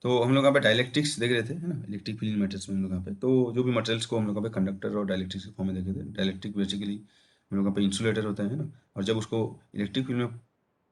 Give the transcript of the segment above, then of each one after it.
तो हम लोग यहाँ पे डायलेक्ट्रिक्स देख रहे थे, है ना, इलेक्ट्रिक फील्ड मैटर्स में हम लोग यहाँ पे, तो जो भी मटेरियल्स को हम लोग यहाँ पे कंडक्टर और डायलेक्ट्रिक्स के फॉर्म में देखे थे। डायलेक्ट्रिक बेसिकली हम लोग यहाँ पे इंसुलेटर होता है ना, और जब उसको इलेक्ट्रिक फील्ड में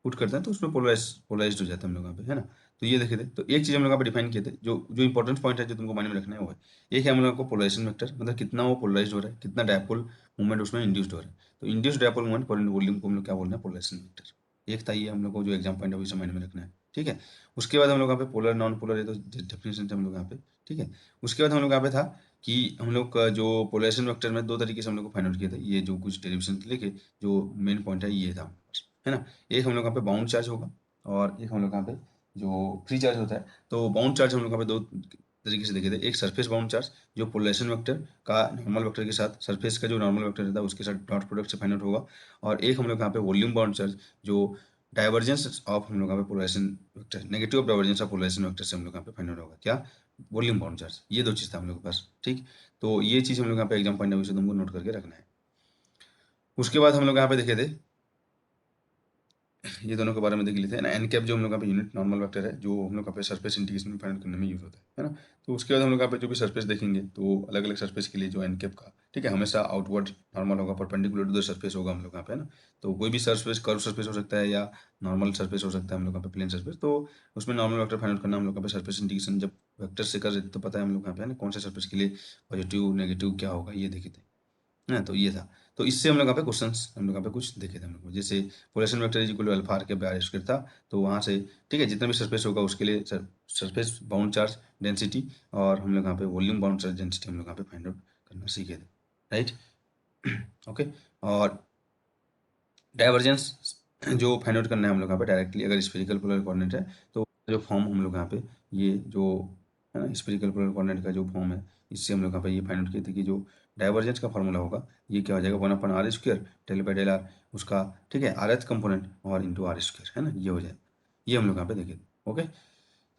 पुट करते हैं तो उसमें पोलराइज्ड हो जाता है हम लोग यहाँ पे, है ना। तो ये देखे थे, तो एक चीज़ हम लोग यहाँ पे डिफाइन किए थे, जो जो इंपॉर्टेंट पॉइंट है जो तुमको माइंड में रखना है वो है, एक है हम लोग को पोलराइजेशन वेक्टर, मतलब कितना वो पोलराइज्ड हो रहा है, कितना डायपोल मूवमेंट उसमें इंड्यूस्ड हो रहा है। तो इंड्यूस्ड डायपोल मूवमेंट पर वॉल्यूम को हम लोग क्या बोल रहे हैं, पोलराइजेशन वेक्टर। एक था ये हम लोग को जो एग्जाम पॉइंट है उसे माइंड में रखना है, ठीक है। उसके बाद हम लोग यहाँ पे पोलर नॉन पोलर, ये तो डेफिनेशन थे हम लोग यहाँ पे, ठीक है। उसके बाद हम लोग यहाँ पे था कि हम लोग का जो पोलराइजेशन वेक्टर में दो तरीके से हम लोग को फाइंड आउट किया था, ये जो कुछ डेरिवेशन लेके जो मेन पॉइंट है ये था, है ना। एक हम लोग यहाँ पे बाउंड चार्ज होगा और एक हम लोग यहाँ पे जो फ्री चार्ज होता है। तो बाउंड चार्ज हम लोग यहाँ पे दो तरीके से देखे थे, एक सरफेस बाउंड चार्ज जो पोलराइजेशन वेक्टर का नॉर्मल वेक्टर के साथ, सरफेस का जो नॉर्मल वेक्टर रहता है उसके साथ डॉट प्रोडक्ट से फाइंड आउट होगा, और एक हम लोग यहाँ पे वॉल्यूम बाउंड चार्ज जो डाइवर्जेंस ऑफ हम लोग यहाँ पे polarisation vector, negative divergence of polarisation vector से हम लोग यहाँ पे फाइंड आउट होगा क्या, वॉल्यूम बाउंड चार्ज। ये दो चीज़ था हम लोग के पास, ठीक। तो ये चीज़ हम लोग यहाँ पे एग्जाम पॉइंट ऑफ व्यू से तुमको नोट करके रखना है। उसके बाद हम लोग यहाँ पे देखे थे, ये दोनों के बारे में देख लेते हैं ना। एन कैप जो हम लोग यहाँ पे यूनिट नॉर्मल वेक्टर है, जो हम लोग यहाँ पे सरफेस इंटीग्रेशन फाइंड करने में यूज होता है ना। तो उसके बाद हम लोग यहाँ पे जो भी सरफेस देखेंगे तो अलग अलग सरफेस के लिए जो एन कैप का, ठीक है, हमेशा आउटवर्ड नॉर्मल होगा, परपेंडिकुलर टू द सरफेस होगा हम लोग यहाँ पे, है ना। तो कोई भी सरफेस कर्व सरफेस हो सकता है या नॉर्मल सरफेस हो सकता है हम लोग यहाँ पे प्लेन सरफेस, तो उसमें नॉर्मल वेक्टर फाइंड आउट करना हम लोग यहाँ पे सरफेस इंटीग्रेशन जब वेक्टर से कर रहे थे तो पता है हम लोग यहाँ पे, है ना, कौन से सरफेस के लिए पॉजिटिव नेगेटिव क्या होगा ये देखे थे, है ना। तो ये था, तो इससे हम लोग यहाँ पे क्वेश्चंस हम लोग यहाँ पे कुछ देखे थे हम लोग को, जैसे polarisation vector is equal to alpha R K bar square था, तो वहाँ से, ठीक है, जितना भी सरफेस होगा उसके लिए सरफेस बाउंड चार्ज डेंसिटी और हम लोग यहाँ पे वॉल्यूम बाउंड चार्ज डेंसिटी हम लोग यहाँ पे फाइंड आउट करना सीखे थे, राइट। ओके। और डाइवर्जेंस जो फाइंड आउट करना है हम लोग यहाँ पे डायरेक्टली, अगर स्फेरिकल पोलर कोऑर्डिनेट है तो जो फॉर्म हम लोग यहाँ पे, ये जो है ना स्फेरिकल पोलर कोऑर्डिनेट का जो फॉर्म है, इससे हम लोग यहाँ पे ये फाइंड आउट किए थे कि जो डाइवर्जेंस का फॉर्मूला होगा ये क्या हो जाएगा, 1/r² del by del are उसका, ठीक है, rth कंपोनेंट और इंटू r², है ना, ये हो जाए। ये हम लोग यहाँ पे देखे थे, ओके।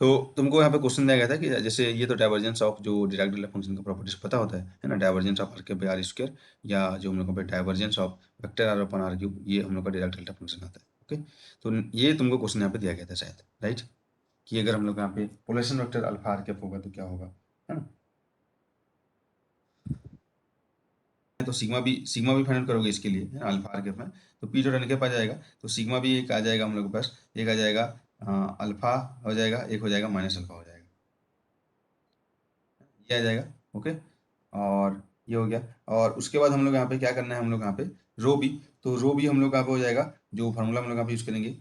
तो तुमको यहाँ पे क्वेश्चन दिया गया था कि जैसे ये तो डाइवर्जेंस ऑफ जो डिराक डेल्टा फंक्शन का प्रॉपर्टीज पता होता है ना, divergence of R K by R square, या जो हम लोग पे divergence of vector R upon R cube, ये हम लोग का डिराक डेल्टा फंक्शन आता है, ओके। तो ये तुमको क्वेश्चन यहाँ पे दिया गया था शायद, राइट, कि अगर हम लोग यहाँ पे polarisation vector alpha R cap होगा तो क्या होगा, है ना। तो सिग्मा भी फाइंड करोगे इसके लिए, है ना, अल्फा आर कैप में, तो पी डॉट एन कैप आ जाएगा, तो सिग्मा भी एक आ जाएगा हम लोग के पास, एक आ जाएगा अल्फा हो जाएगा, एक हो जाएगा माइनस अल्फा हो जाएगा, ये आ जाएगा, ओके। और ये हो गया, और उसके बाद हम लोग यहाँ पे क्या करना है, हम लोग यहाँ पे रो भी, तो रो भी हम लोग यहाँ पे हो जाएगा, जो फार्मूला हम लोग यहाँ पे यूज करेंगे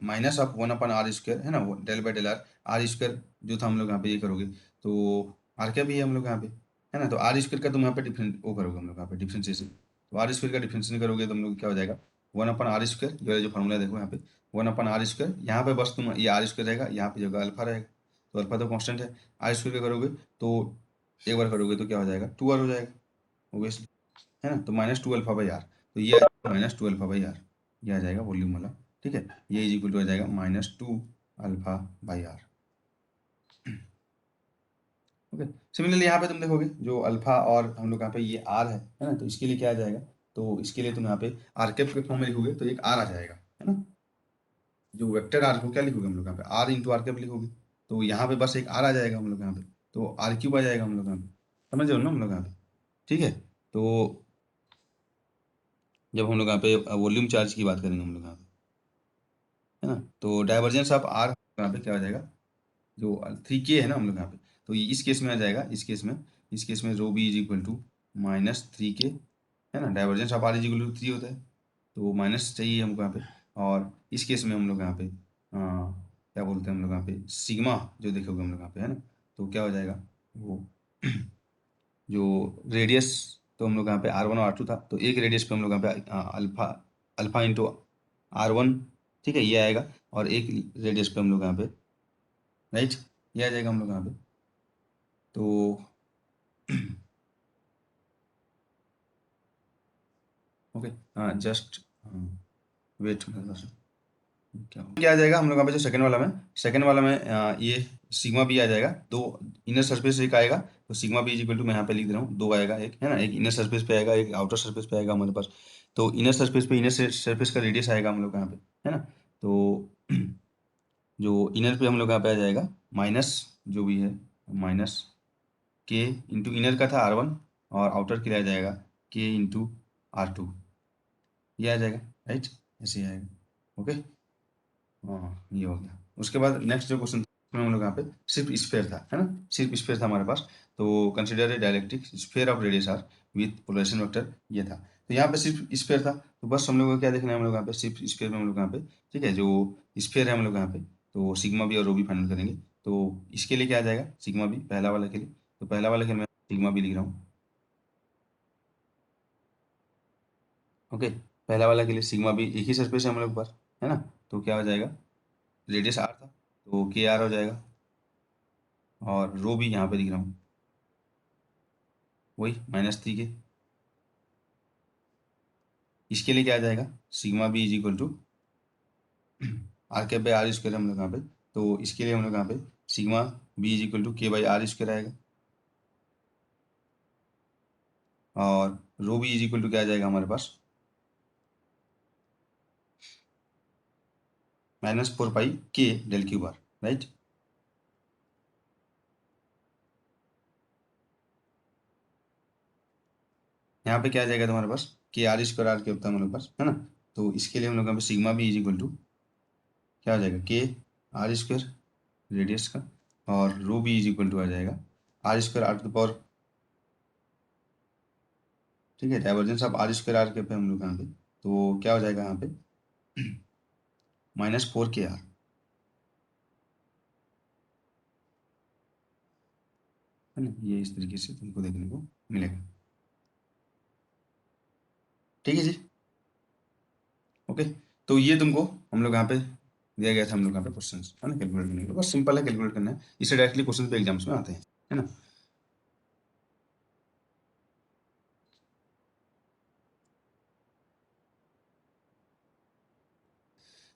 माइनस ऑफ 1/r² है ना, वो डेल बाई डेल आर² जो था हम लोग यहाँ पे ये करोगे, तो आर क्या भी है हम लोग यहाँ पे, है ना, तो r² का तुम यहाँ पे डिफरेंट वो करोगे हम लोग यहाँ पे डिफ्रेंसिएशन, तो r² का डिफ्रेंसिएशन करोगे तो हम लोग क्या हो जाएगा 1/r², ये जो फार्मूला देखो यहाँ पे 1/r², यहाँ पे बस तुम ये r² रहेगा, यहाँ पे जगह अल्फा रहेगा, तो अल्फा तो कॉन्स्टेंट है, r² का करोगे तो एक बार करोगे तो क्या हो जाएगा 2r हो जाएगा ओबियसली, है ना, तो -2 अल्फा/r, तो ये -2 अल्फा/r, ये आ जाएगा वॉल्यूम वाला, ठीक है, ये इज इक्वल टू आ जाएगा -2 अल्फा/r, ओके। सिमिलरली यहाँ पे तुम देखोगे जो अल्फा और हम लोग यहाँ पे ये आर है ना, तो इसके लिए क्या आ जाएगा, तो इसके लिए तुम यहाँ पे आर कैप के फॉर्म में लिखोगे तो एक आर आ जाएगा, है ना, जो वेक्टर आर को क्या लिखोगे हम लोग यहाँ पे आर इंटू आर कैप लिखोगे, तो यहाँ पे बस एक आर आ जाएगा हम लोग यहाँ पे, तो आर क्यूब आ जाएगा हम लोग यहाँ पे, समझ रहे हो ना हम लोग यहाँ पे, ठीक है। तो जब हम लोग यहाँ पे वॉल्यूम चार्ज की बात करेंगे हम लोग यहाँ पे, है ना, तो डाइवर्जेंस ऑफ आर यहाँ पे क्या हो जाएगा, जो 3k है ना हम लोग यहाँ पे, तो ये इस केस में आ जाएगा, इस केस में rho B is equal to -3k, है ना, divergence of R is equal to 3 होता है, तो माइनस चाहिए हमको यहाँ पे, और इस केस में हम लोग यहाँ पे क्या बोलते हैं हम लोग यहाँ पे सिग्मा जो देखोगे हम लोग यहाँ पे, है ना, तो क्या हो जाएगा वो जो रेडियस, तो हम लोग यहाँ पे R1 और R2 था, तो एक रेडियस पे हम लोग यहाँ पे अल्फा अल्फा इंटू R1, ठीक है, ये आएगा, और एक रेडियस पे हम लोग यहाँ पे, राइट, ये आ जाएगा हम लोग यहाँ पे, तो ओके, हाँ जस्ट वेट, क्या आ जाएगा हम लोग यहाँ पे जो सेकंड वाला में ये सिग्मा भी आ जाएगा, दो इनर सरफेस एक आएगा, तो सिग्मा भी इज इक्वल टू मैं यहाँ पे लिख दे रहा हूँ, दो आएगा, एक है ना, एक इनर सरफेस पे आएगा, एक आउटर सरफेस पे आएगा हमारे पास, तो इनर सरफेस पे इनर सरफेस का रेडियस आएगा हम लोग यहाँ पे, है ना, तो जो इनर पे हम लोग यहाँ पे आ जाएगा जो भी है माइनस के इंटू इनर का था R1 और आउटर के लिए आ जाएगा के इंटू R2, ये आ जाएगा, राइट, ऐसे ही आएगा। ओके, हाँ ये हो गया। उसके बाद नेक्स्ट जो क्वेश्चन हम लोग यहाँ पे सिर्फ स्फेयर था, है ना, सिर्फ स्फेयर था हमारे पास। तो consider a dielectric sphere of radius R with polarisation vector, ये था। तो यहाँ पे सिर्फ स्फेयर था, तो बस हम लोग को क्या देखना है, हम लोग यहाँ पे सिर्फ स्फेयर में हम लोग यहाँ पे, ठीक है, जो स्फेयर है हम लोग यहाँ पे, तो सिग्मा बी और रो बी फाइनल करेंगे। तो इसके लिए क्या आ जाएगा, सिग्मा बी पहला वाला के लिए, तो पहला वाला के लिए मैं सिग्मा बी लिख रहा हूँ। ओके, पहला वाला के लिए सिग्मा बी, एक ही सरफेस है हम लोग के पास, है ना, तो क्या हो जाएगा, रेडियस आर था तो के आर हो जाएगा, और रो भी यहाँ पे दिख रहा हूँ वही -3 के। इसके लिए क्या आ जाएगा, sigma B is equal to R K by R square हम लोग यहाँ पे, तो इसके लिए हम लोग यहाँ पे sigma B is equal to K by R square आएगा, और rho B is equal to क्या आ जाएगा हमारे पास, -4 पाई के डेल क्यू बार, राइट। यहाँ पे क्या आ जाएगा तुम्हारे पास, के आर स्क्वायर आर के होता है हमारे पास, है ना, तो इसके लिए हम लोग यहाँ पे sigma B is equal to क्या आ जाएगा, के आर स्क्वायर रेडियस का, और rho B is equal to आ जाएगा R square R to the power, ठीक है, divergence of R square R K पे हम लोग यहाँ पे, तो क्या हो जाएगा यहाँ पे -4 KR, है ना, ये इस तरीके से तुमको देखने को मिलेगा, ठीक है जी। ओके, तो ये तुमको हम लोग यहाँ पे दिया गया था, हम लोग यहाँ पे क्वेश्चन, है ना, कैलकुलेट करने के लिए, बस सिंपल है, कैलकुलेट करना है, इससे डायरेक्टली क्वेश्चन पे एग्जाम्स में आते हैं, है ना।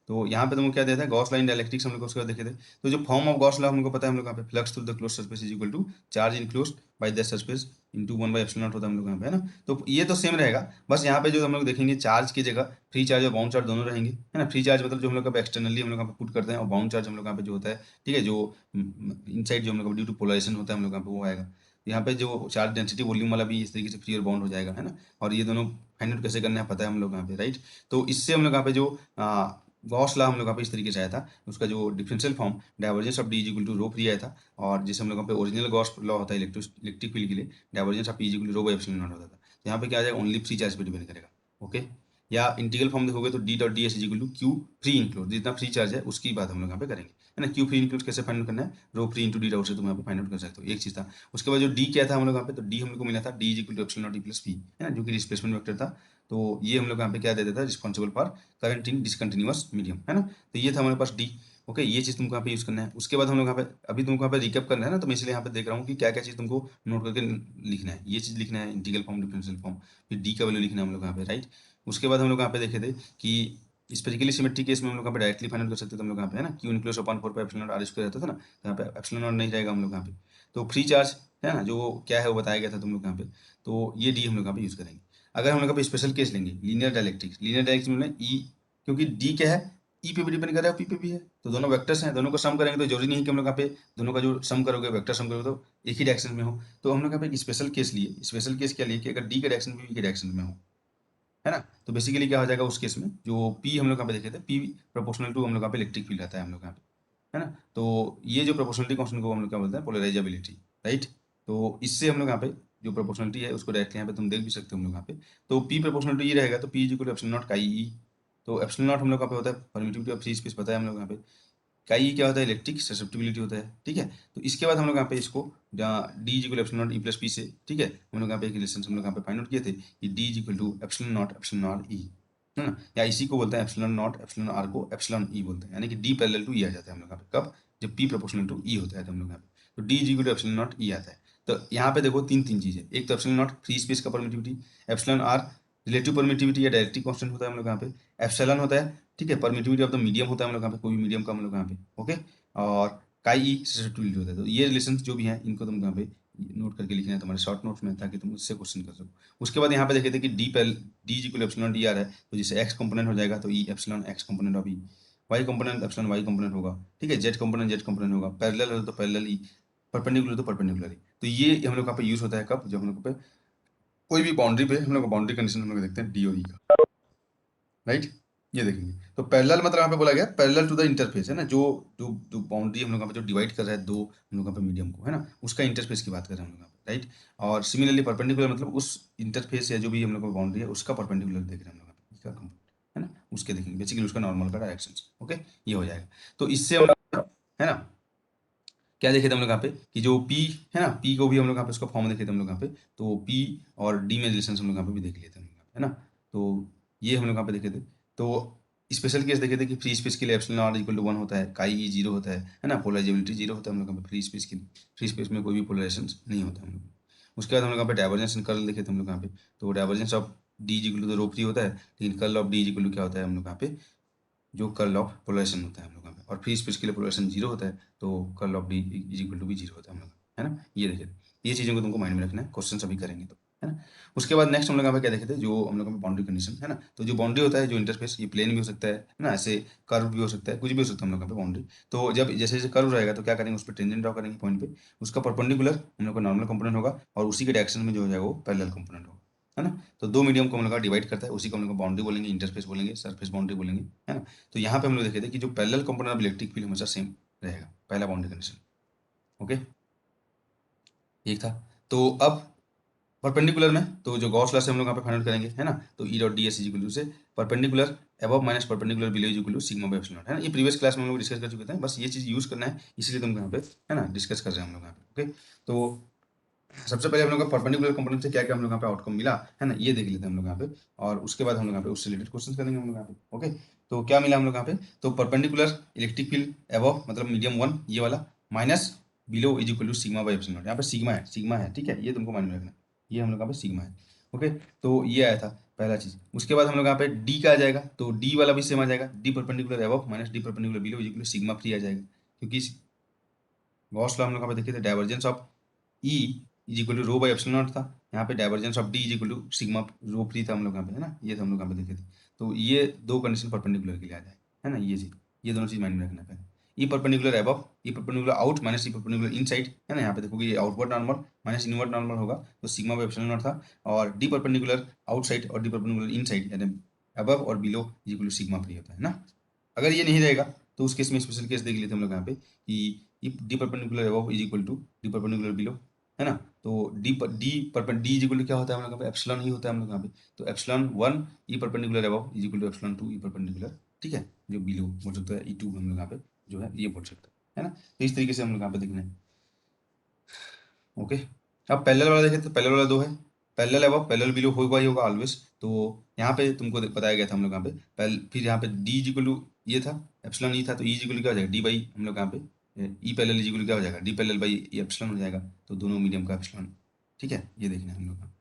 तो यहाँ पे तुमको क्या दिया था, गॉस लाइन डायलेक्ट्रिक्स हम लोग उसके बाद देखे थे। तो जो फॉर्म ऑफ गॉस लॉ हमको पता है, हम लोग यहाँ पे flux through the closed surface is equal to charge enclosed by the surface into 1/ε0 होता है हम लोग यहाँ पे, है ना। तो ये तो सेम रहेगा, बस यहाँ पे जो हम लोग देखेंगे चार्ज की जगह फ्री चार्ज और बाउंड चार्ज दोनों रहेंगे, है ना। फ्री चार्ज मतलब जो हम लोग एक्सटर्नली हम लोग यहाँ पे पुट करते हैं, और बाउंड चार्ज हम लोग यहाँ पे जो होता है, ठीक है, जो इनसाइड जो हम लोग ड्यू टू पोलराइजेशन होता है हम लोग यहाँ पे वो आएगा। यहाँ पे जो चार्ज डेंसिटी वॉल्यूम वाला भी इस तरीके से फ्री और बाउंड हो जाएगा, है ना। और ये दोनों फाइंड आउट कैसे करना है पता है हम लोग यहाँ पे, राइट। तो इससे हम लोग यहाँ पे जो गॉस लॉ हम लोग यहाँ पे इस तरीके से आया था, उसका जो differential form divergence of D is equal to rho free आया था, और जिसे हम लोग यहाँ पे ओरिजिनल गॉस लॉ होता है इलेक्ट्रिक फील्ड के लिए, divergence of P is equal to rho by epsilon naught होता था। तो यहाँ पे क्या आ जाएगा, ओनली फ्री चार्ज पे डिपेंड करेगा। ओके, या इंटीग्रल फॉर्म देखोगे तो D dot D S is equal to Q free include, जितना फ्री चार्ज है उसकी बात हम लोग यहाँ पे करेंगे, है ना। क्यू फ्री इंक्लूड कैसे फाइंड आउट करना है, रो फ्री इंटू डी डॉट से तुम यहाँ पे फाइंड आउट कर सकते हो, एक चीज था। उसके बाद जो डी क्या था हम लोग यहाँ पे, तो डी हम लोग को मिला था D is equal to epsilon naught D plus P, है ना, जो कि डिस्प्लेसमेंट वेक्टर था। तो ये हम लोग यहाँ पे क्या देता था, responsible for current in discontinuous medium, है ना। तो ये था हमारे पास डी। ओके, ये चीज़ तुमको यहाँ पे यूज़ करना है। उसके बाद हम लोग यहाँ पे अभी तुमको यहाँ पे रिकैप करना है ना, तो मैं इसलिए यहाँ पे देख रहा हूँ कि क्या क्या चीज़ तुमको नोट करके लिखना है। ये चीज़ लिखना है, इंटीग्रल फॉर्म, डिफरेंशियल फॉर्म, फिर डी का वैल्यू लिखना है हम लोग यहाँ पे, राइट। उसके बाद हम लोग यहाँ पे देखे थे कि स्पेरिकली सिमेट्री केस में हम लोग यहाँ पे डायरेक्टली फाइंड कर सकते थे हम लोग यहाँ पे, है ना, Q enclose upon 4 pi epsilon R square रहता था ना, तो यहाँ पे एप्सिलॉन नॉट नहीं रहेगा हम लोग यहाँ पे। तो फ्री चार्ज है ना, जो क्या है वो बताया गया था तुम लोग यहाँ पे, तो ये डी हम लोग यहाँ पे यूज़ करेंगे। अगर हम लोग यहाँ पे स्पेशल केस लेंगे, लीनियर डायरेक्ट्रिक्स में ई, क्योंकि डी क्या है, ई पे भी डिपेंड कर रहा है, पी पे भी है, तो दोनों वेक्टर्स हैं, दोनों को सम करेंगे तो जरूरी नहीं कि हम लोग यहाँ पे दोनों का जो सम करोगे, वेक्टर सम करोगे तो एक ही डायरेक्शन में हो। तो हम लोग यहाँ पे एक स्पेशल केस लिए, स्पेशल केस क्या लिए कि अगर डी का डायरेक्शन भी एक ही डायरेक्शन में हो, है ना, तो बेसिकली क्या हो जाएगा उस केस में, जो पी हम लोग यहाँ पे देखे थे, पी प्रोपोर्शनल टू हम लोग यहाँ पे इलेक्ट्रिक फील्ड आता है हम लोग यहाँ पे, है ना। तो ये जो प्रोपोर्शनलिटी कांस्टेंट को हम लोग क्या बोलते हैं, पोलराइजेबिलिटी, राइट। तो इससे हम लोग यहाँ पे जो प्रोपोर्शनलिटी है उसको डायरेक्टली यहाँ पे तुम देख भी सकते हो हम लोग यहाँ पे। तो पी प्रोपोर्शनल टू ये रहेगा, तो P is equal to epsilon naught chi E. तो एप्सिलॉन नॉट हम लोग यहाँ पे होता है परमिटिविटी ऑफ फ्री स्पेस, पता है हम लोग यहाँ पे। काई क्या होता है, इलेक्ट्रिक ससेप्टिबिलिटी होता है, ठीक है। तो इसके बाद हम लोग यहाँ पे इसको D is equal epsilon naught E plus P से, ठीक है, हम लोग यहाँ पे एक रिलेशन हम लोग यहाँ पे फाइंड आउट किए थे कि D is equal to epsilon naught E, है ना, या इसी को बोलते हैं एप्सिलॉन नॉट एप्सिलॉन आर को एप्सिलॉन ई बोलते हैं, यानी कि डी पैरेलल टू ई आ जाता है हम लोग यहाँ पे, कब, जब पी प्रोपोर्शनल टू ई होता है तो हम लोग यहाँ पे, तो D is equal to epsilon naught E आता है। तो यहाँ पे देखो तीन तीन चीजें, एक तो एप्सिलॉन नॉट फ्री स्पेस का permittivity, epsilon R relative permittivity या डायरेक्टिव कांस्टेंट होता है हम लोग यहाँ पे, एप्सिलॉन होता है, ठीक है, परमिटिविटी ऑफ द मीडियम होता है हम लोग यहाँ पे, कोई भी मीडियम का हम लोग यहाँ पे, ओके, और काई ई ससेप्टिबिलिटी होता है। तो ये रिलेशन जो भी हैं इनको तुम यहाँ पे नोट करके लिखना है तुम्हारे शॉर्ट नोट्स में, ताकि तुम उससे क्वेश्चन कर सको। उसके बाद यहाँ पे देखे थे कि D is equal epsilon D R है, तो जैसे एक्स कंपोनेंट हो जाएगा तो E epsilon X component of E, Y component epsilon Y component होगा, ठीक है, जेड कंपोनेंट होगा, पैरेलल हो तो पैरेलल ई, परपेंडिकुलर तो परपेंडिकुलर ही। तो ये हम लोग यहाँ पे यूज होता है कब, जब हम लोग पे कोई भी बाउंड्री पे हम लोग बाउंड्री कंडीशन हम लोग देखते हैं डी और ई का, राइट। ये देखेंगे तो पैरेलल मतलब यहाँ पे बोला गया पैरेलल टू द इंटरफेस है ना, जो जो जो बाउंड्री हम लोग यहाँ पे जो डिवाइड कर रहा है दो हम लोग यहाँ पे मीडियम को, है ना, उसका इंटरफेस की बात कर रहे हैं हम लोग यहाँ पे, राइट। और सिमिलरली परपेंडिकुलर मतलब उस इंटरफेस या जो भी हम लोग का बाउंड्री है उसका परपेंडिकुलर देख रहे हैं हम लोग यहाँ पे, इसका कंपोनेंट, है ना, उसके देखेंगे बेसिकली उसका नॉर्मल का डायरेक्शन। ओके, ये हो जाएगा। तो इससे हम लोग, है ना, क्या देखे थे हम लोग यहाँ पे कि जो P है ना, P को भी हम लोग यहाँ पे उसका फॉर्म देखे थे हम लोग यहाँ पे, तो P और D में रिलेशन हम लोग यहाँ पे भी देख लिए थे हम लोग यहाँ पे, है ना। तो ये हम लोग यहाँ पे देखे थे। तो स्पेशल केस देखे थे कि फ्री स्पेस के लिए एप्सिलॉन आर इक्वल टू 1 होता है, काई ई 0 होता है ना, पोलराइजेबिलिटी 0 होता है हम लोग यहाँ पे फ्री स्पेस के लिए, फ्री स्पेस में कोई भी पोलराइजेशन नहीं होता हम लोग। उसके बाद हम लोग यहाँ पे डाइवर्जेंस एंड कर्ल देखे थे हम लोग यहाँ पे, तो divergence of D equal to तो रो फ्री होता है, लेकिन curl of D equal to क्या होता है हम लोग यहाँ पे, जो कर्ल ऑफ पोलराइजेशन होता है हम लोग यहाँ पे, और फ्री स्पेस के लिए पोलराइजेशन 0 होता है, तो curl of D is equal to भी 0 होता है हम लोग, है ना। ये देखिए, ये चीज़ों को तुमको माइंड में रखना है, क्वेश्चन अभी करेंगे तो, है ना। उसके बाद नेक्स्ट हम लोग यहाँ पे क्या देखे थे, जो हम लोग बाउंड्री कंडीशन, है ना, तो जो बाउंड्री होता है जो इंटरफेस, ये प्लेन भी हो सकता है ना, ऐसे कर्व भी हो सकता है, कुछ भी हो सकता है हम लोग यहाँ पे बाउंड्री। तो जब जैसे जैसे कर्व रहेगा तो क्या करेंगे, उस पर टेंजेंट ड्रॉ करेंगे पॉइंट पे, उसका परपेंडिकुलर हम लोग का नॉर्मल कंपोनेंट होगा, और उसी के डायरेक्शन में जो हो जाएगा वो पैरेलल कंपोनेंट होगा, है ना। तो दो मीडियम को हम लोग डिवाइड करता है, उसी को हम लोग बाउंड्री बोलेंगे, इंटरफेस बोलेंगे, सरफेस बाउंड्री बोलेंगे, है ना। तो यहाँ पे हम लोग देखे थे कि जो parallel component of electric field हमेशा सेम रहेगा, पहला बाउंड्री कंडीशन। ओके, एक था। तो अब परपेंडिकुलर में तो जो गॉस लॉ से हम लोग यहाँ पे फाइंड आउट करेंगे, है ना, तो E dot D S is equal to से perpendicular above minus perpendicular below is equal to sigma by epsilon, है ना। ये प्रीवियस क्लास में हम लोग डिस्कस कर चुके थे, बस ये चीज़ यूज करना है, इसलिए तुमको यहाँ पे, है ना, डिस्कस कर रहे हैं हम लोग यहाँ पे। ओके, तो सबसे पहले हम लोग का परपेंडिकुलर कंपोनेंट से क्या क्या हम लोग यहाँ पे आउटकम मिला, है ना, ये देख लेते हैं हम लोग यहाँ पे, और उसके बाद हम लोग यहाँ पे उससे रिलेटेड क्वेश्चन करेंगे हम लोग यहाँ पे। ओके, तो क्या मिला हम लोग यहाँ पे, तो परपेंडिकुलर इलेक्ट्रिक फील्ड अबव मतलब मीडियम 1 ये वाला, minus below is equal to sigma by epsilon, यहाँ पे सिग्मा है, ठीक है, ये तुमको माइंड में रखना है, ये हम लोग यहाँ पे सिग्मा है। ओके, तो ये आया था पहला चीज। उसके बाद हम लोग यहाँ पे डी का आ जाएगा, तो डी वाला भी सेम आ जाएगा, D perpendicular above minus D perpendicular below is equal to sigma free आ जाएगा, क्योंकि गॉस लॉ हम लोग यहाँ पे देखे थे divergence of E is equal to rho by epsilon naught था, यहाँ पे divergence of D is equal to sigma rho free था हम लोग यहाँ पे, है ना, ये तो हम लोग यहाँ पे देखे थे। तो ये दो कंडीशन परपेंडिकुलर के लिए आ जाए, है ना, ये चीज, ये दोनों चीज माइंड में रखना है। E perpendicular above, E perpendicular out minus E perpendicular inside, है ना, यहाँ पे देखोगे ये outward normal minus inward normal होगा, तो सिग्मा बाई एप्सिलॉन नॉट था, और डी परपेंडिकुलर आउटसाइड और डी परपेंडिकुलर इनसाइड यानी अबव और below is equal to sigma free होता है ना। अगर ये नहीं रहेगा तो उस केस में स्पेशल केस देख लेते हम लोग यहाँ पे कि D perpendicular above is equal to D perpendicular below, है ना। तो डी इज इक्वल टू क्या होता है हम लोग यहाँ पे, एप्सिलॉन ही होता है हम लोग यहाँ पे, तो epsilon 1 E perpendicular above is equal to epsilon 2 E perpendicular, ठीक है, जो बिलो बोल सकते हैं ई 2 हम लोग यहाँ पे जो है ये बोल सकते हैं, है ना। तो इस तरीके से हम लोग यहाँ पे देखना है। ओके, अब पैरेलल वाला देखें तो पैरेलल वाला दो है, पैरेलल अबव पैरेलल बिलो होगा ही होगा ऑलवेज। तो यहाँ पे तुमको बताया गया था हम लोग यहाँ पे फिर यहाँ पे डी इज इक्वल टू ये था एप्सिलॉन ई था, तो ई इज इक्वल टू क्या हो जाएगा डी बाई हम लोग यहाँ पे E parallel is equal to क्या हो जाएगा डी पैरेलल बाई एप्सिलॉन हो जाएगा, तो दोनों मीडियम का एप्सिलॉन, ठीक है, ये देखना है हम लोग का।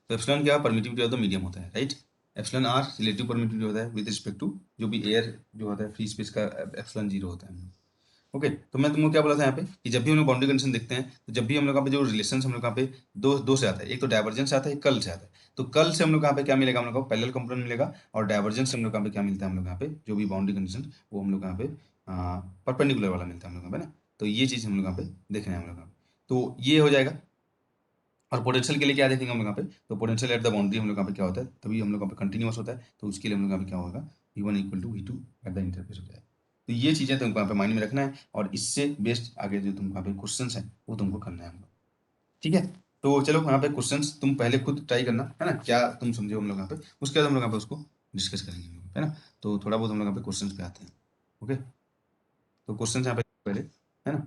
तो एप्सिलॉन क्या परमिटिविटी ऑफ द मीडियम होता है, right. Epsilon R relative permittivity होता है विद रिस्पेक्ट टू जो भी एयर जो होता है फ्री स्पेस का एप्सिलॉन 0 होता है। ओके, तो मैं तुमको क्या बोला था यहाँ पे कि जब भी हम लोग बाउंड्री कंडीशन देखते हैं तो जब भी हम लोग यहाँ पे जो रिलेशन हम लोग यहाँ पे दो से आता है, एक तो डाइवर्जेंस आता है, एक कर्ल से आता है। तो कर्ल से हम लोग यहाँ पे क्या मिलेगा, हम लोग को पैरेलल कंपोनेंट मिलेगा, और डाइवर्जेंस से हम लोग यहाँ पे क्या मिलता है, हम लोग यहाँ पे जो भी बाउंड्री कंडीशन वो हम लोग यहाँ पे परपेंडिकुलर वाला मिलता है हम लोग यहाँ पे ना। तो ये चीज़ हम लोग यहाँ पे देख रहे हैं हम लोग यहाँ पे। तो ये हो जाएगा। और पोटेंशियल के लिए क्या देखेंगे हम लोग यहाँ पे, तो पोटेंशियल एट द बाउंड्री हम लोग यहाँ पे क्या होता है, तभी हम लोग यहाँ पे कंटिन्यूअस होता है, तो उसके लिए हम लोग यहाँ पे क्या होगा, V1 equal to V2 at the interface हो जाएगा। तो ये चीज़ें तुमको यहाँ पे माइंड में रखना है, और इससे बेस्ड आगे जो तुम यहाँ पे क्वेश्चन है वो तुमको करना है हम लोग, ठीक है। तो चलो यहाँ पे क्वेश्चन तुम पहले खुद ट्राई करना, है ना, क्या तुम समझो हम लोग यहाँ पे, उसके बाद हम लोग यहाँ पे उसको डिस्कस करेंगे हम लोग, है ना। तो थोड़ा बहुत हम लोग यहाँ पे क्वेश्चन पे आते हैं। ओके, तो क्वेश्चन यहाँ पे पहले, है ना,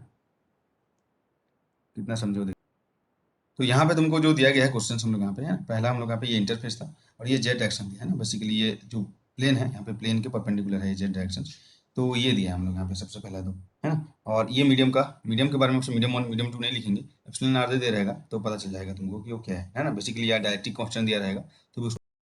कितना समझो। तो यहाँ पे तुमको जो दिया गया है क्वेश्चन हम लोग यहाँ पे है, पहला हम लोग यहाँ पे ये इंटरफेस था, और ये जेड डायरेक्शन दिया है ना, बेसिकली ये जो प्लेन है यहाँ पे प्लेन के परपेंडिकुलर है ये जेड डायरेक्शन। तो ये दिया है हम लोग यहाँ पे सबसे पहला दो, है ना। और ये मीडियम के बारे में मीडियम 1 मीडियम 2 नहीं लिखेंगे, एप्सिलॉन आर दे रहेगा तो पता चल जाएगा तुमको कि वो क्या है ना, बेसिकली यार डायरेक्ट्रिक कांस्टेंट दिया रहेगा तो भी